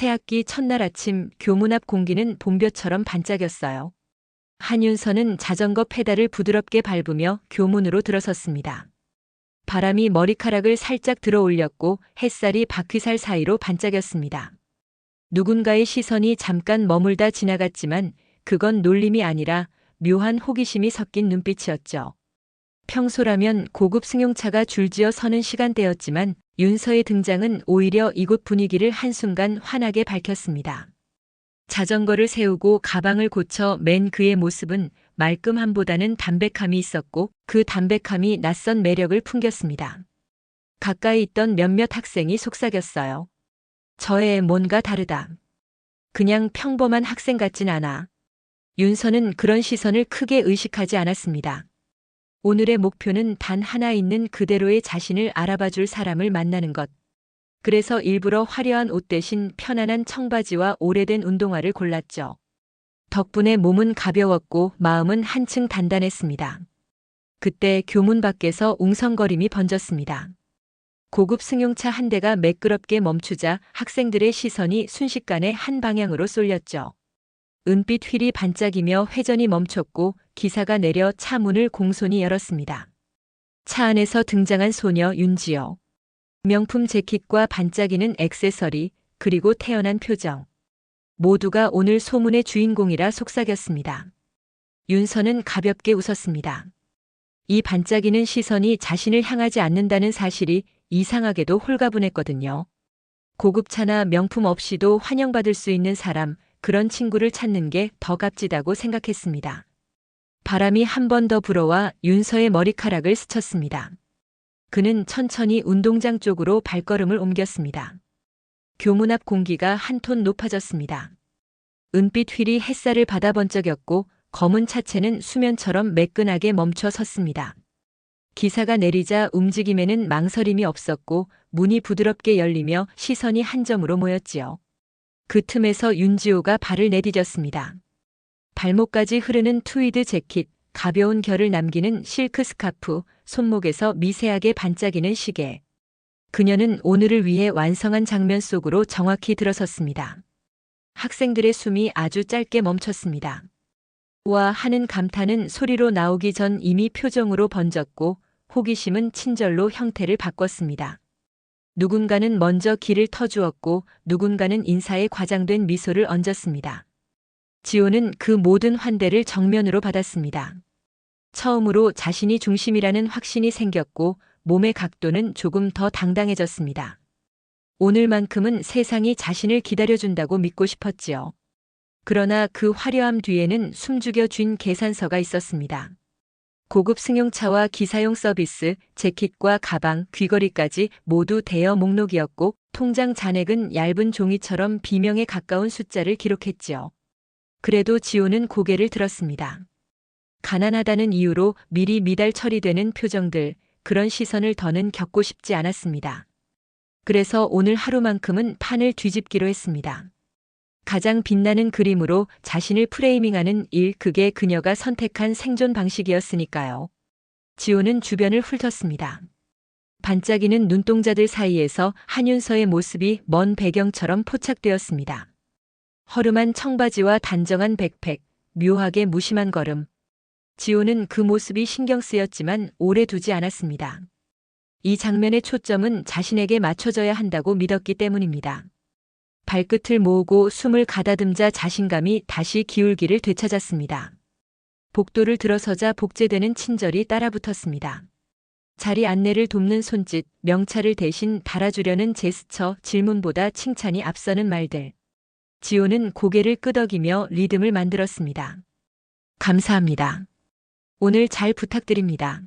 새학기 첫날 아침 교문 앞 공기는 봄볕처럼 반짝였어요. 한윤서는 자전거 페달을 부드럽게 밟으며 교문으로 들어섰습니다. 바람이 머리카락을 살짝 들어 올렸고 햇살이 바퀴살 사이로 반짝였습니다. 누군가의 시선이 잠깐 머물다 지나갔지만 그건 놀림이 아니라 묘한 호기심이 섞인 눈빛이었죠. 평소라면 고급 승용차가 줄지어 서는 시간대였지만 윤서의 등장은 오히려 이곳 분위기를 한순간 환하게 밝혔습니다. 자전거를 세우고 가방을 고쳐 맨 그의 모습은 말끔함보다는 담백함이 있었고 그 담백함이 낯선 매력을 풍겼습니다. 가까이 있던 몇몇 학생이 속삭였어요. 저 애 뭔가 다르다. 그냥 평범한 학생 같진 않아. 윤서는 그런 시선을 크게 의식하지 않았습니다. 오늘의 목표는 단 하나 있는 그대로의 자신을 알아봐줄 사람을 만나는 것. 그래서 일부러 화려한 옷 대신 편안한 청바지와 오래된 운동화를 골랐죠. 덕분에 몸은 가벼웠고 마음은 한층 단단했습니다. 그때 교문 밖에서 웅성거림이 번졌습니다. 고급 승용차 한 대가 매끄럽게 멈추자 학생들의 시선이 순식간에 한 방향으로 쏠렸죠. 은빛 휠이 반짝이며 회전이 멈췄고 기사가 내려 차 문을 공손히 열었습니다. 차 안에서 등장한 소녀 윤지호. 명품 재킷과 반짝이는 액세서리, 그리고 태연한 표정. 모두가 오늘 소문의 주인공이라 속삭였습니다. 윤서는 가볍게 웃었습니다. 이 반짝이는 시선이 자신을 향하지 않는다는 사실이 이상하게도 홀가분했거든요. 고급차나 명품 없이도 환영받을 수 있는 사람, 그런 친구를 찾는 게 더 값지다고 생각했습니다. 바람이 한 번 더 불어와 윤서의 머리카락을 스쳤습니다. 그는 천천히 운동장 쪽으로 발걸음을 옮겼습니다. 교문 앞 공기가 한 톤 높아졌습니다. 은빛 휠이 햇살을 받아 번쩍였고 검은 차체는 수면처럼 매끈하게 멈춰 섰습니다. 기사가 내리자 움직임에는 망설임이 없었고 문이 부드럽게 열리며 시선이 한 점으로 모였지요. 그 틈에서 윤지호가 발을 내디뎠습니다. 발목까지 흐르는 트위드 재킷, 가벼운 결을 남기는 실크 스카프, 손목에서 미세하게 반짝이는 시계. 그녀는 오늘을 위해 완성한 장면 속으로 정확히 들어섰습니다. 학생들의 숨이 아주 짧게 멈췄습니다. 와 하는 감탄은 소리로 나오기 전 이미 표정으로 번졌고 호기심은 친절로 형태를 바꿨습니다. 누군가는 먼저 길을 터주었고 누군가는 인사에 과장된 미소를 얹었습니다. 지호는 그 모든 환대를 정면으로 받았습니다. 처음으로 자신이 중심이라는 확신이 생겼고 몸의 각도는 조금 더 당당해졌습니다. 오늘만큼은 세상이 자신을 기다려준다고 믿고 싶었지요. 그러나 그 화려함 뒤에는 숨죽여 쥔 계산서가 있었습니다. 고급 승용차와 기사용 서비스, 재킷과 가방, 귀걸이까지 모두 대여 목록이었고 통장 잔액은 얇은 종이처럼 비명에 가까운 숫자를 기록했지요. 그래도 지호는 고개를 들었습니다. 가난하다는 이유로 미리 미달 처리되는 표정들, 그런 시선을 더는 겪고 싶지 않았습니다. 그래서 오늘 하루만큼은 판을 뒤집기로 했습니다. 가장 빛나는 그림으로 자신을 프레이밍하는 일, 그게 그녀가 선택한 생존 방식이었으니까요. 지호는 주변을 훑었습니다. 반짝이는 눈동자들 사이에서 한윤서의 모습이 먼 배경처럼 포착되었습니다. 허름한 청바지와 단정한 백팩, 묘하게 무심한 걸음. 지호는 그 모습이 신경 쓰였지만 오래 두지 않았습니다. 이 장면의 초점은 자신에게 맞춰져야 한다고 믿었기 때문입니다. 발끝을 모으고 숨을 가다듬자 자신감이 다시 기울기를 되찾았습니다. 복도를 들어서자 복제되는 친절이 따라붙었습니다. 자리 안내를 돕는 손짓, 명찰을 대신 달아주려는 제스처, 질문보다 칭찬이 앞서는 말들. 지호는 고개를 끄덕이며 리듬을 만들었습니다. 감사합니다. 오늘 잘 부탁드립니다.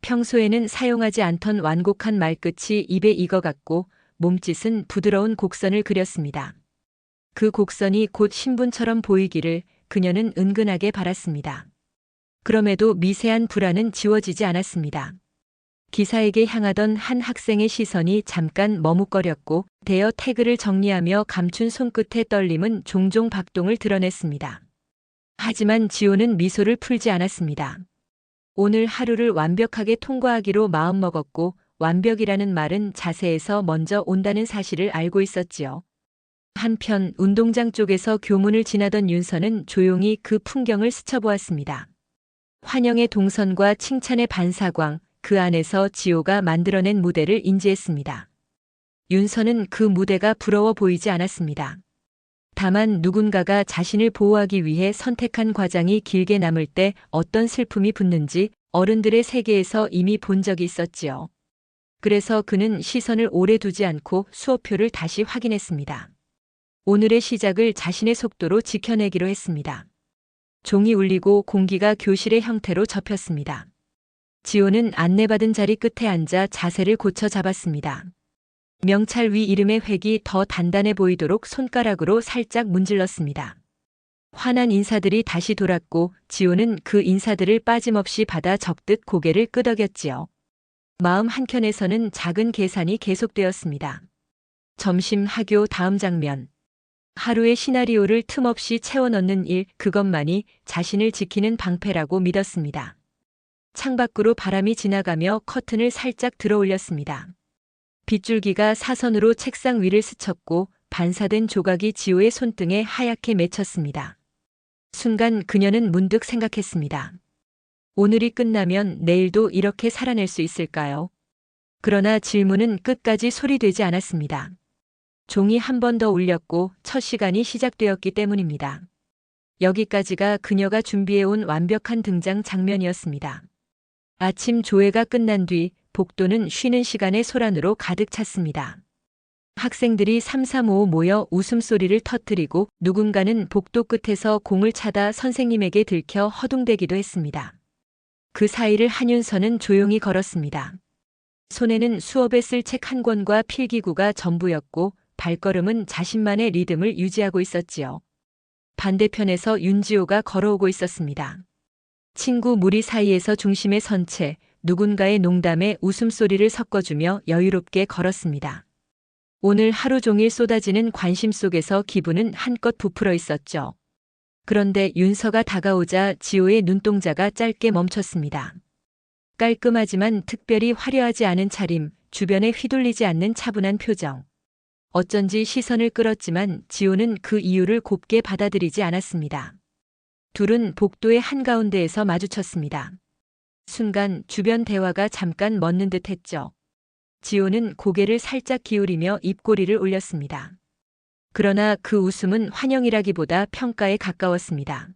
평소에는 사용하지 않던 완곡한 말끝이 입에 익어갔고 몸짓은 부드러운 곡선을 그렸습니다. 그 곡선이 곧 신분처럼 보이기를 그녀는 은근하게 바랐습니다. 그럼에도 미세한 불안은 지워지지 않았습니다. 기사에게 향하던 한 학생의 시선이 잠깐 머뭇거렸고 대여 태그를 정리하며 감춘 손끝의 떨림은 종종 박동을 드러냈습니다. 하지만 지호는 미소를 풀지 않았습니다. 오늘 하루를 완벽하게 통과하기로 마음먹었고 완벽이라는 말은 자세에서 먼저 온다는 사실을 알고 있었지요. 한편 운동장 쪽에서 교문을 지나던 윤서는 조용히 그 풍경을 스쳐보았습니다. 환영의 동선과 칭찬의 반사광, 그 안에서 지호가 만들어낸 무대를 인지했습니다. 윤서는 그 무대가 부러워 보이지 않았습니다. 다만 누군가가 자신을 보호하기 위해 선택한 과정이 길게 남을 때 어떤 슬픔이 붙는지 어른들의 세계에서 이미 본 적이 있었지요. 그래서 그는 시선을 오래 두지 않고 수업표를 다시 확인했습니다. 오늘의 시작을 자신의 속도로 지켜내기로 했습니다. 종이 울리고 공기가 교실의 형태로 접혔습니다. 지호는 안내받은 자리 끝에 앉아 자세를 고쳐 잡았습니다. 명찰 위 이름의 획이 더 단단해 보이도록 손가락으로 살짝 문질렀습니다. 환한 인사들이 다시 돌았고 지호는 그 인사들을 빠짐없이 받아 적듯 고개를 끄덕였지요. 마음 한켠에서는 작은 계산이 계속되었습니다. 점심 학교 다음 장면. 하루의 시나리오를 틈없이 채워넣는 일, 그것만이 자신을 지키는 방패라고 믿었습니다. 창밖으로 바람이 지나가며 커튼을 살짝 들어 올렸습니다. 빗줄기가 사선으로 책상 위를 스쳤고 반사된 조각이 지호의 손등에 하얗게 맺혔습니다. 순간 그녀는 문득 생각했습니다. 오늘이 끝나면 내일도 이렇게 살아낼 수 있을까요? 그러나 질문은 끝까지 소리되지 않았습니다. 종이 한 번 더 울렸고 첫 시간이 시작되었기 때문입니다. 여기까지가 그녀가 준비해온 완벽한 등장 장면이었습니다. 아침 조회가 끝난 뒤 복도는 쉬는 시간의 소란으로 가득 찼습니다. 학생들이 삼삼오오 모여 웃음소리를 터뜨리고 누군가는 복도 끝에서 공을 차다 선생님에게 들켜 허둥대기도 했습니다. 그 사이를 한윤서는 조용히 걸었습니다. 손에는 수업에 쓸 책 한 권과 필기구가 전부였고 발걸음은 자신만의 리듬을 유지하고 있었지요. 반대편에서 윤지호가 걸어오고 있었습니다. 친구 무리 사이에서 중심에 선 채 누군가의 농담에 웃음소리를 섞어주며 여유롭게 걸었습니다. 오늘 하루 종일 쏟아지는 관심 속에서 기분은 한껏 부풀어 있었죠. 그런데 윤서가 다가오자 지호의 눈동자가 짧게 멈췄습니다. 깔끔하지만 특별히 화려하지 않은 차림, 주변에 휘둘리지 않는 차분한 표정. 어쩐지 시선을 끌었지만 지호는 그 이유를 곱게 받아들이지 않았습니다. 둘은 복도의 한가운데에서 마주쳤습니다. 순간 주변 대화가 잠깐 멎는 듯 했죠. 지호는 고개를 살짝 기울이며 입꼬리를 올렸습니다. 그러나 그 웃음은 환영이라기보다 평가에 가까웠습니다.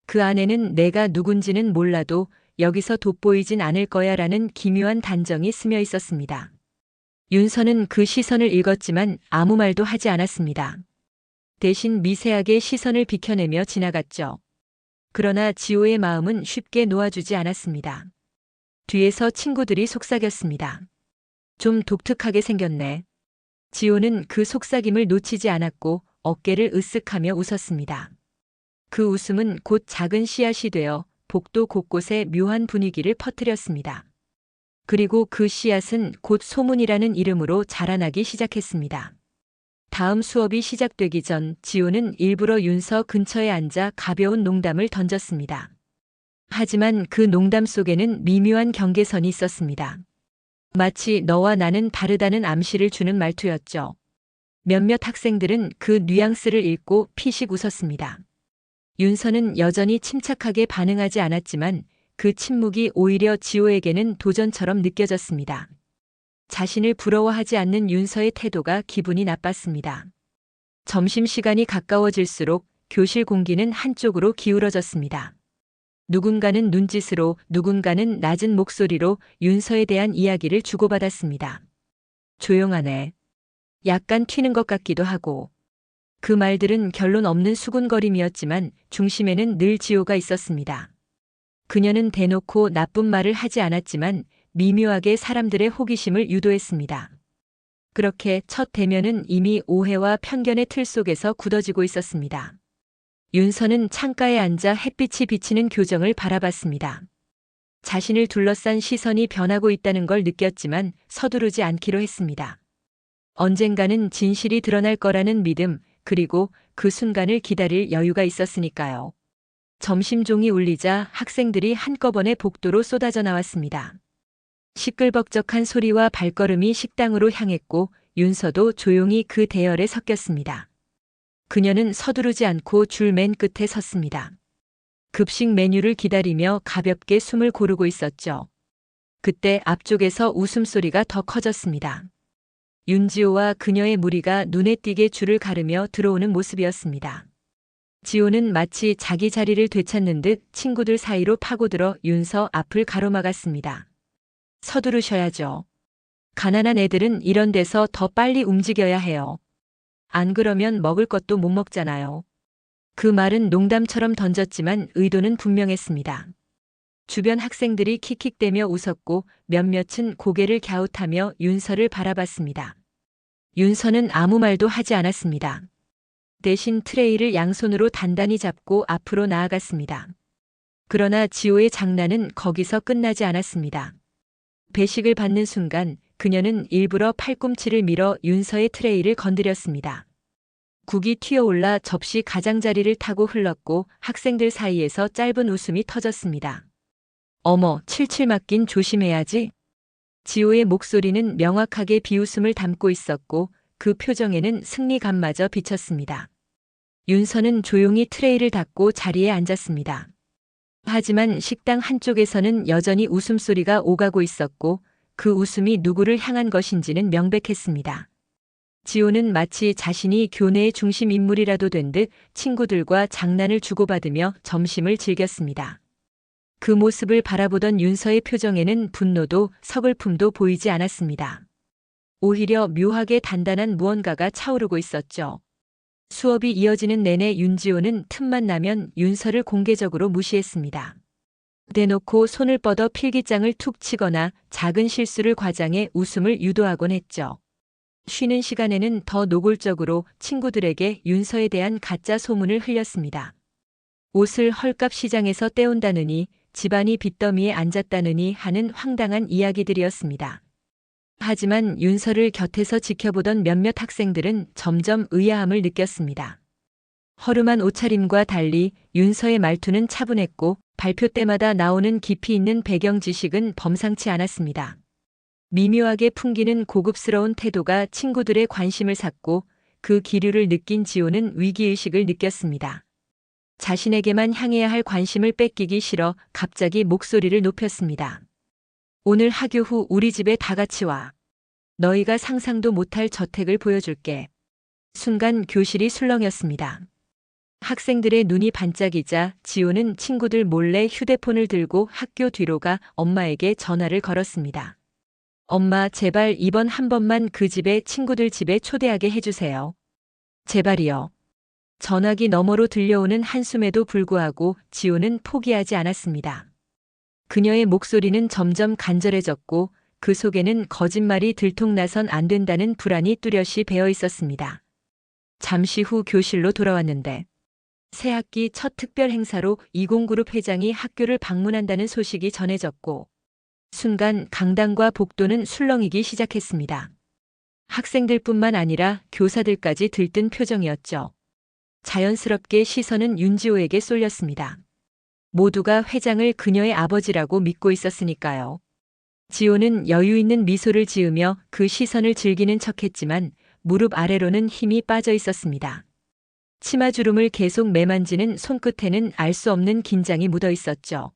그 안에는 내가 누군지는 몰라도 여기서 돋보이진 않을 거야 라는 기묘한 단정이 스며 있었습니다. 윤서는 그 시선을 읽었지만 아무 말도 하지 않았습니다. 대신 미세하게 시선을 비켜내며 지나갔죠. 그러나 지호의 마음은 쉽게 놓아주지 않았습니다. 뒤에서 친구들이 속삭였습니다. 좀 독특하게 생겼네. 지호는 그 속삭임을 놓치지 않았고 어깨를 으쓱하며 웃었습니다. 그 웃음은 곧 작은 씨앗이 되어 복도 곳곳에 묘한 분위기를 퍼뜨렸습니다. 그리고 그 씨앗은 곧 소문이라는 이름으로 자라나기 시작했습니다. 다음 수업이 시작되기 전 지호는 일부러 윤서 근처에 앉아 가벼운 농담을 던졌습니다. 하지만 그 농담 속에는 미묘한 경계선이 있었습니다. 마치 너와 나는 다르다는 암시를 주는 말투였죠. 몇몇 학생들은 그 뉘앙스를 읽고 피식 웃었습니다. 윤서는 여전히 침착하게 반응하지 않았지만 그 침묵이 오히려 지호에게는 도전처럼 느껴졌습니다. 자신을 부러워하지 않는 윤서의 태도가 기분이 나빴습니다. 점심시간이 가까워질수록 교실 공기는 한쪽으로 기울어졌습니다. 누군가는 눈짓으로, 누군가는 낮은 목소리로 윤서에 대한 이야기를 주고받았습니다. 조용하네. 약간 튀는 것 같기도 하고. 그 말들은 결론 없는 수군거림이었지만 중심에는 늘 지호가 있었습니다. 그녀는 대놓고 나쁜 말을 하지 않았지만 미묘하게 사람들의 호기심을 유도했습니다. 그렇게 첫 대면은 이미 오해와 편견의 틀 속에서 굳어지고 있었습니다. 윤서는 창가에 앉아 햇빛이 비치는 교정을 바라봤습니다. 자신을 둘러싼 시선이 변하고 있다는 걸 느꼈지만 서두르지 않기로 했습니다. 언젠가는 진실이 드러날 거라는 믿음, 그리고 그 순간을 기다릴 여유가 있었으니까요. 점심종이 울리자 학생들이 한꺼번에 복도로 쏟아져 나왔습니다. 시끌벅적한 소리와 발걸음이 식당으로 향했고 윤서도 조용히 그 대열에 섞였습니다. 그녀는 서두르지 않고 줄 맨 끝에 섰습니다. 급식 메뉴를 기다리며 가볍게 숨을 고르고 있었죠. 그때 앞쪽에서 웃음소리가 더 커졌습니다. 윤지호와 그녀의 무리가 눈에 띄게 줄을 가르며 들어오는 모습이었습니다. 지호는 마치 자기 자리를 되찾는 듯 친구들 사이로 파고들어 윤서 앞을 가로막았습니다. 서두르셔야죠. 가난한 애들은 이런 데서 더 빨리 움직여야 해요. 안 그러면 먹을 것도 못 먹잖아요. 그 말은 농담처럼 던졌지만 의도는 분명했습니다. 주변 학생들이 킥킥대며 웃었고 몇몇은 고개를 갸웃하며 윤서를 바라봤습니다. 윤서는 아무 말도 하지 않았습니다. 대신 트레이를 양손으로 단단히 잡고 앞으로 나아갔습니다. 그러나 지호의 장난은 거기서 끝나지 않았습니다. 배식을 받는 순간 그녀는 일부러 팔꿈치를 밀어 윤서의 트레이를 건드렸습니다. 국이 튀어올라 접시 가장자리를 타고 흘렀고 학생들 사이에서 짧은 웃음이 터졌습니다. 어머, 칠칠 맞긴 조심해야지. 지호의 목소리는 명확하게 비웃음을 담고 있었고 그 표정에는 승리감마저 비쳤습니다. 윤서는 조용히 트레이를 닫고 자리에 앉았습니다. 하지만 식당 한쪽에서는 여전히 웃음소리가 오가고 있었고 그 웃음이 누구를 향한 것인지는 명백했습니다. 지호는 마치 자신이 교내의 중심 인물이라도 된 듯 친구들과 장난을 주고받으며 점심을 즐겼습니다. 그 모습을 바라보던 윤서의 표정에는 분노도 서글픔도 보이지 않았습니다. 오히려 묘하게 단단한 무언가가 차오르고 있었죠. 수업이 이어지는 내내 윤지호는 틈만 나면 윤서를 공개적으로 무시했습니다. 대놓고 손을 뻗어 필기장을 툭 치거나 작은 실수를 과장해 웃음을 유도하곤 했죠. 쉬는 시간에는 더 노골적으로 친구들에게 윤서에 대한 가짜 소문을 흘렸습니다. 옷을 헐값 시장에서 떼온다느니 집안이 빚더미에 앉았다느니 하는 황당한 이야기들이었습니다. 하지만 윤서를 곁에서 지켜보던 몇몇 학생들은 점점 의아함을 느꼈습니다. 허름한 옷차림과 달리 윤서의 말투는 차분했고 발표 때마다 나오는 깊이 있는 배경 지식은 범상치 않았습니다. 미묘하게 풍기는 고급스러운 태도가 친구들의 관심을 샀고 그 기류를 느낀 지호는 위기의식을 느꼈습니다. 자신에게만 향해야 할 관심을 뺏기기 싫어 갑자기 목소리를 높였습니다. 오늘 하교 후 우리 집에 다 같이 와. 너희가 상상도 못할 저택을 보여줄게. 순간 교실이 술렁였습니다. 학생들의 눈이 반짝이자 지호는 친구들 몰래 휴대폰을 들고 학교 뒤로 가 엄마에게 전화를 걸었습니다. 엄마, 제발 이번 한 번만 그 집에 친구들 집에 초대하게 해주세요. 제발이요. 전화기 너머로 들려오는 한숨에도 불구하고 지호는 포기하지 않았습니다. 그녀의 목소리는 점점 간절해졌고 그 속에는 거짓말이 들통나선 안 된다는 불안이 뚜렷이 배어 있었습니다. 잠시 후 교실로 돌아왔는데 새학기 첫 특별 행사로 20그룹 회장이 학교를 방문한다는 소식이 전해졌고 순간 강당과 복도는 술렁이기 시작했습니다. 학생들뿐만 아니라 교사들까지 들뜬 표정이었죠. 자연스럽게 시선은 윤지호에게 쏠렸습니다. 모두가 회장을 그녀의 아버지라고 믿고 있었으니까요. 지호는 여유 있는 미소를 지으며 그 시선을 즐기는 척했지만 무릎 아래로는 힘이 빠져 있었습니다. 치마주름을 계속 매만지는 손끝에는 알 수 없는 긴장이 묻어 있었죠.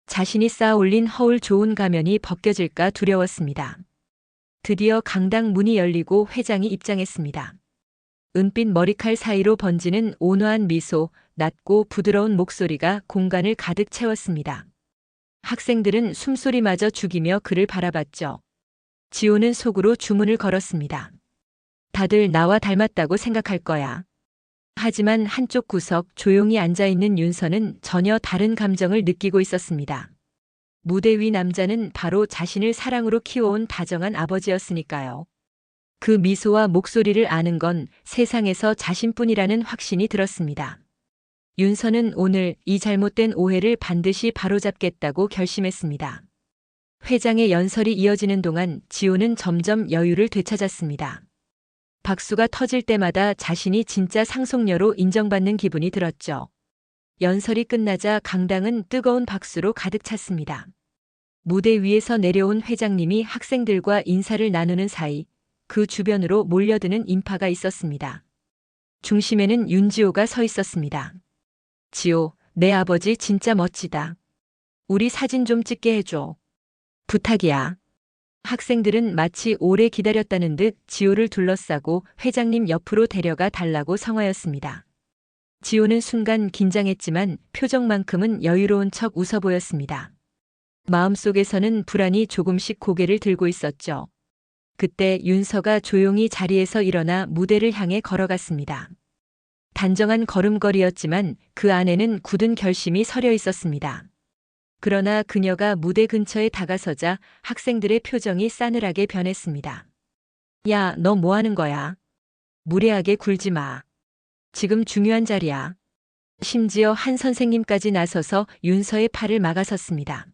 자신이 쌓아 올린 허울 좋은 가면이 벗겨질까 두려웠습니다. 드디어 강당 문이 열리고 회장이 입장했습니다. 은빛 머리칼 사이로 번지는 온화한 미소, 낮고 부드러운 목소리가 공간을 가득 채웠습니다. 학생들은 숨소리마저 죽이며 그를 바라봤죠. 지호는 속으로 주문을 걸었습니다. 다들 나와 닮았다고 생각할 거야. 하지만 한쪽 구석 조용히 앉아있는 윤서는 전혀 다른 감정을 느끼고 있었습니다. 무대 위 남자는 바로 자신을 사랑으로 키워온 다정한 아버지였으니까요. 그 미소와 목소리를 아는 건 세상에서 자신뿐이라는 확신이 들었습니다. 윤서는 오늘 이 잘못된 오해를 반드시 바로잡겠다고 결심했습니다. 회장의 연설이 이어지는 동안 지호는 점점 여유를 되찾았습니다. 박수가 터질 때마다 자신이 진짜 상속녀로 인정받는 기분이 들었죠. 연설이 끝나자 강당은 뜨거운 박수로 가득 찼습니다. 무대 위에서 내려온 회장님이 학생들과 인사를 나누는 사이 그 주변으로 몰려드는 인파가 있었습니다. 중심에는 윤지호가 서 있었습니다. 지호, 내 아버지 진짜 멋지다. 우리 사진 좀 찍게 해줘. 부탁이야. 학생들은 마치 오래 기다렸다는 듯 지호를 둘러싸고 회장님 옆으로 데려가 달라고 성화였습니다. 지호는 순간 긴장했지만 표정만큼은 여유로운 척 웃어 보였습니다. 마음속에서는 불안이 조금씩 고개를 들고 있었죠. 그때 윤서가 조용히 자리에서 일어나 무대를 향해 걸어갔습니다. 단정한 걸음걸이였지만 그 안에는 굳은 결심이 서려 있었습니다. 그러나 그녀가 무대 근처에 다가서자 학생들의 표정이 싸늘하게 변했습니다. 야, 너 뭐 하는 거야? 무례하게 굴지 마. 지금 중요한 자리야. 심지어 한 선생님까지 나서서 윤서의 팔을 막아섰습니다.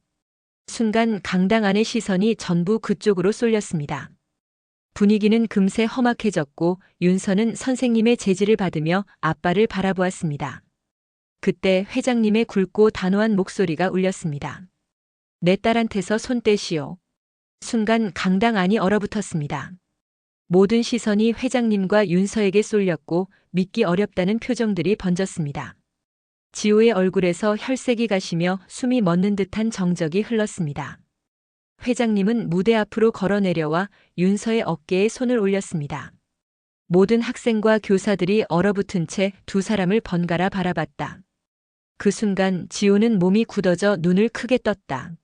순간 강당 안의 시선이 전부 그쪽으로 쏠렸습니다. 분위기는 금세 험악해졌고 윤서는 선생님의 제지를 받으며 앞발을 바라보았습니다. 그때 회장님의 굵고 단호한 목소리가 울렸습니다. 내 딸한테서 손 떼시오. 순간 강당 안이 얼어붙었습니다. 모든 시선이 회장님과 윤서에게 쏠렸고 믿기 어렵다는 표정들이 번졌습니다. 지호의 얼굴에서 혈색이 가시며 숨이 멎는 듯한 정적이 흘렀습니다. 회장님은 무대 앞으로 걸어 내려와 윤서의 어깨에 손을 올렸습니다. 모든 학생과 교사들이 얼어붙은 채 두 사람을 번갈아 바라봤다. 그 순간 지호는 몸이 굳어져 눈을 크게 떴다.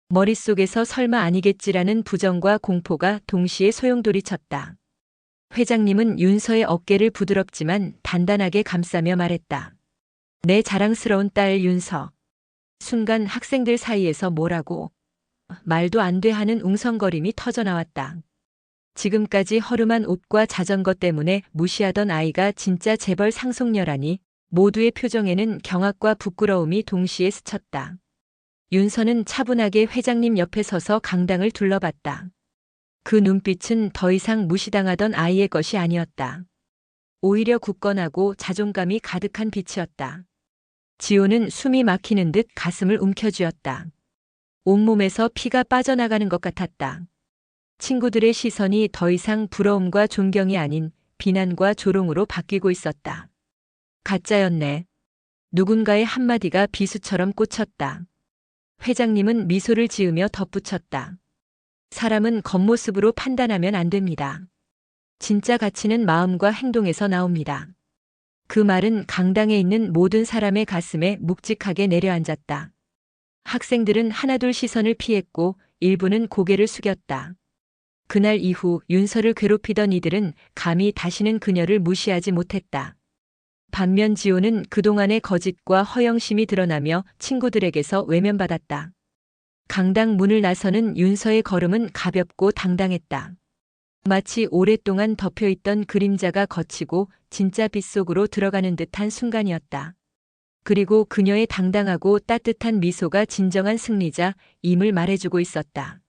머릿속에서 설마 아니겠지라는 부정과 공포가 동시에 소용돌이쳤다. 회장님은 윤서의 어깨를 부드럽지만 단단하게 감싸며 말했다. 내 자랑스러운 딸 윤서. 순간 학생들 사이에서 뭐라고 말도 안 돼 하는 웅성거림이 터져나왔다. 지금까지 허름한 옷과 자전거 때문에 무시하던 아이가 진짜 재벌 상속녀라니 모두의 표정에는 경악과 부끄러움이 동시에 스쳤다. 윤서는 차분하게 회장님 옆에 서서 강당을 둘러봤다. 그 눈빛은 더 이상 무시당하던 아이의 것이 아니었다. 오히려 굳건하고 자존감이 가득한 빛이었다. 지호는 숨이 막히는 듯 가슴을 움켜쥐었다. 온몸에서 피가 빠져나가는 것 같았다. 친구들의 시선이 더 이상 부러움과 존경이 아닌 비난과 조롱으로 바뀌고 있었다. 가짜였네. 누군가의 한마디가 비수처럼 꽂혔다. 회장님은 미소를 지으며 덧붙였다. 사람은 겉모습으로 판단하면 안 됩니다. 진짜 가치는 마음과 행동에서 나옵니다. 그 말은 강당에 있는 모든 사람의 가슴에 묵직하게 내려앉았다. 학생들은 하나둘 시선을 피했고 일부는 고개를 숙였다. 그날 이후 윤서를 괴롭히던 이들은 감히 다시는 그녀를 무시하지 못했다. 반면 지호는 그동안의 거짓과 허영심이 드러나며 친구들에게서 외면받았다. 강당 문을 나서는 윤서의 걸음은 가볍고 당당했다. 마치 오랫동안 덮여있던 그림자가 걷히고 진짜 빛 속으로 들어가는 듯한 순간이었다. 그리고 그녀의 당당하고 따뜻한 미소가 진정한 승리자 임을 말해주고 있었다.